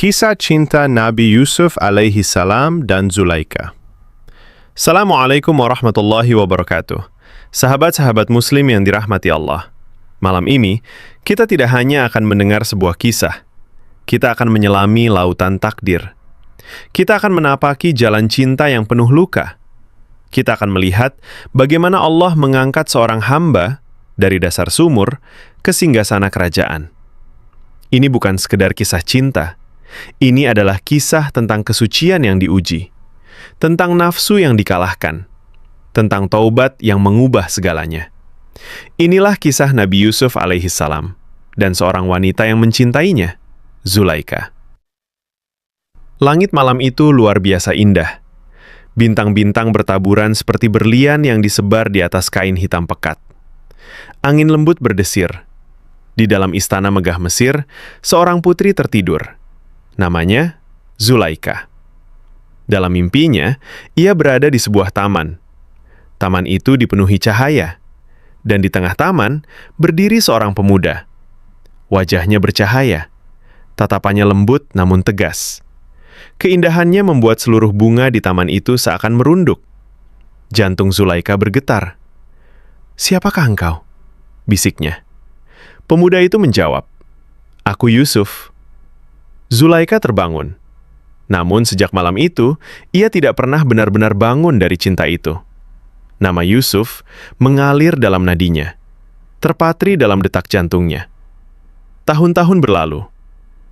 Kisah cinta Nabi Yusuf alaihi salam dan Zulaika. Assalamualaikum warahmatullahi wabarakatuh. Sahabat-sahabat muslim yang dirahmati Allah. Malam ini, kita tidak hanya akan mendengar sebuah kisah. Kita akan menyelami lautan takdir. Kita akan menapaki jalan cinta yang penuh luka. Kita akan melihat bagaimana Allah mengangkat seorang hamba dari dasar sumur ke singgasana kerajaan. Ini bukan sekedar kisah cinta. Ini adalah kisah tentang kesucian yang diuji, tentang nafsu yang dikalahkan, tentang taubat yang mengubah segalanya. Inilah kisah Nabi Yusuf alaihi salam dan seorang wanita yang mencintainya, Zulaika. Langit malam itu luar biasa indah. Bintang-bintang bertaburan seperti berlian yang disebar di atas kain hitam pekat. Angin lembut berdesir. Di dalam istana megah Mesir, seorang putri tertidur. Namanya Zulaika. Dalam mimpinya, ia berada di sebuah taman. Taman itu dipenuhi cahaya, dan di tengah taman berdiri seorang pemuda. Wajahnya bercahaya, tatapannya lembut namun tegas. Keindahannya membuat seluruh bunga di taman itu seakan merunduk. Jantung Zulaika bergetar. "Siapakah engkau?" bisiknya. Pemuda itu menjawab, "Aku Yusuf." Zulaika terbangun. Namun sejak malam itu, ia tidak pernah benar-benar bangun dari cinta itu. Nama Yusuf mengalir dalam nadinya, terpatri dalam detak jantungnya. Tahun-tahun berlalu,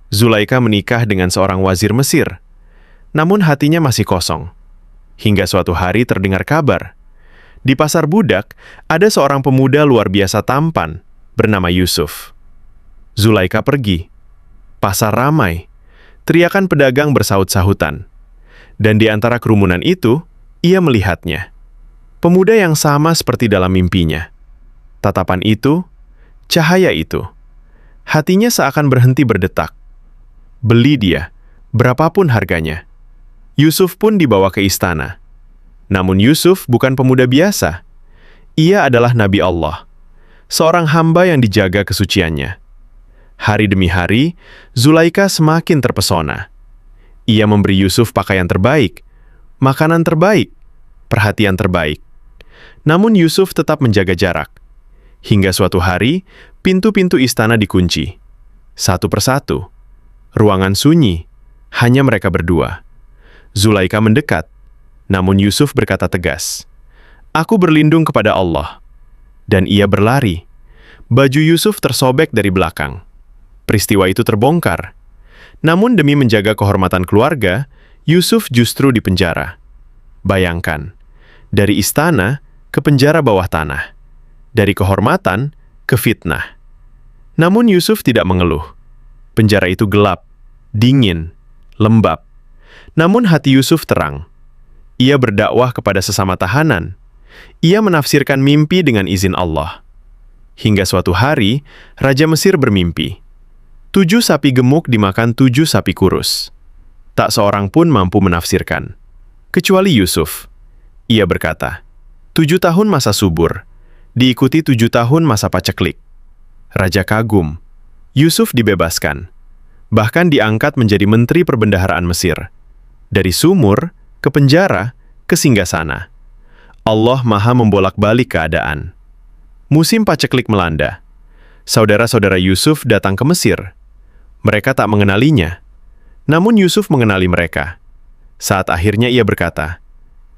Zulaika menikah dengan seorang wazir Mesir. Namun hatinya masih kosong. Hingga suatu hari terdengar kabar. Di pasar budak, ada seorang pemuda luar biasa tampan bernama Yusuf. Zulaika pergi. Pasar ramai. Teriakan pedagang bersaut-sahutan. Dan di antara kerumunan itu, ia melihatnya. Pemuda yang sama seperti dalam mimpinya. Tatapan itu, cahaya itu. Hatinya seakan berhenti berdetak. Beli dia, berapapun harganya. Yusuf pun dibawa ke istana. Namun Yusuf bukan pemuda biasa. Ia adalah Nabi Allah. Seorang hamba yang dijaga kesuciannya. Hari demi hari, Zulaika semakin terpesona. Ia memberi Yusuf pakaian terbaik, makanan terbaik, perhatian terbaik. Namun Yusuf tetap menjaga jarak. Hingga suatu hari, pintu-pintu istana dikunci. Satu persatu. Ruangan sunyi, hanya mereka berdua. Zulaika mendekat, namun Yusuf berkata tegas, "Aku berlindung kepada Allah." Dan ia berlari. Baju Yusuf tersobek dari belakang. Peristiwa itu terbongkar. Namun demi menjaga kehormatan keluarga, Yusuf justru dipenjara. Bayangkan, dari istana ke penjara bawah tanah. Dari kehormatan ke fitnah. Namun Yusuf tidak mengeluh. Penjara itu gelap, dingin, lembab. Namun hati Yusuf terang. Ia berdakwah kepada sesama tahanan. Ia menafsirkan mimpi dengan izin Allah. Hingga suatu hari, Raja Mesir bermimpi. 7 sapi gemuk dimakan 7 sapi kurus. Tak seorang pun mampu menafsirkan. Kecuali Yusuf. Ia berkata, 7 tahun masa subur, diikuti 7 tahun masa paceklik. Raja kagum. Yusuf dibebaskan. Bahkan diangkat menjadi Menteri Perbendaharaan Mesir. Dari sumur, ke penjara, ke singgasana. Allah Maha membolak-balik keadaan. Musim paceklik melanda. Saudara-saudara Yusuf datang ke Mesir. Mereka tak mengenalinya. Namun Yusuf mengenali mereka. Saat akhirnya ia berkata,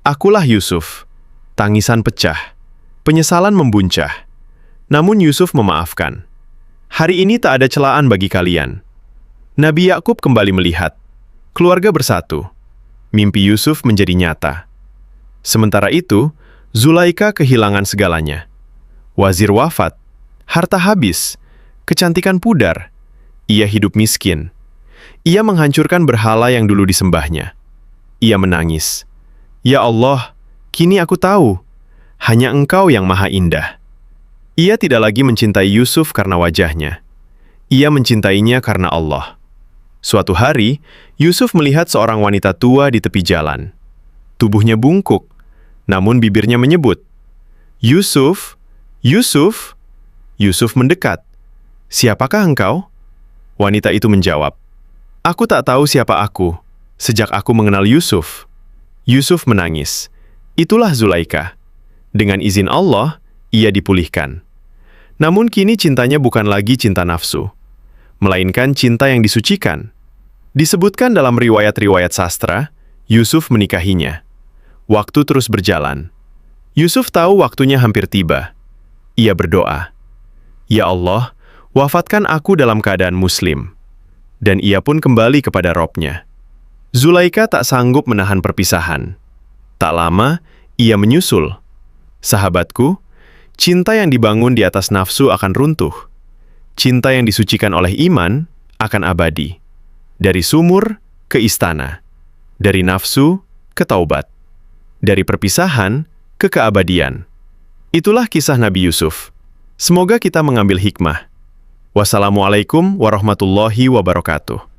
"Akulah Yusuf." Tangisan pecah. Penyesalan membuncah. Namun Yusuf memaafkan. "Hari ini tak ada celaan bagi kalian." Nabi Yakub kembali melihat. Keluarga bersatu. Mimpi Yusuf menjadi nyata. Sementara itu, Zulaika kehilangan segalanya. Wazir wafat, harta habis, kecantikan pudar. Ia hidup miskin. Ia menghancurkan berhala yang dulu disembahnya. Ia menangis. "Ya Allah, kini aku tahu, hanya Engkau yang maha indah." Ia tidak lagi mencintai Yusuf karena wajahnya. Ia mencintainya karena Allah. Suatu hari, Yusuf melihat seorang wanita tua di tepi jalan. Tubuhnya bungkuk, namun bibirnya menyebut, "Yusuf, Yusuf." Yusuf mendekat. "Siapakah engkau?" Wanita itu menjawab, Aku tak tahu siapa aku, sejak aku mengenal Yusuf. Yusuf menangis. Itulah Zulaikha. Dengan izin Allah, ia dipulihkan. Namun kini cintanya bukan lagi cinta nafsu, melainkan cinta yang disucikan. Disebutkan dalam riwayat-riwayat sastra, Yusuf menikahinya. Waktu terus berjalan. Yusuf tahu waktunya hampir tiba. Ia berdoa, "Ya Allah, wafatkan aku dalam keadaan muslim." Dan ia pun kembali kepada Robnya. Zulaikha tak sanggup menahan perpisahan. Tak lama, ia menyusul. Sahabatku, cinta yang dibangun di atas nafsu akan runtuh. Cinta yang disucikan oleh iman akan abadi. Dari sumur ke istana. Dari nafsu ke taubat. Dari perpisahan ke keabadian. Itulah kisah Nabi Yusuf. Semoga kita mengambil hikmah. Wassalamualaikum warahmatullahi wabarakatuh.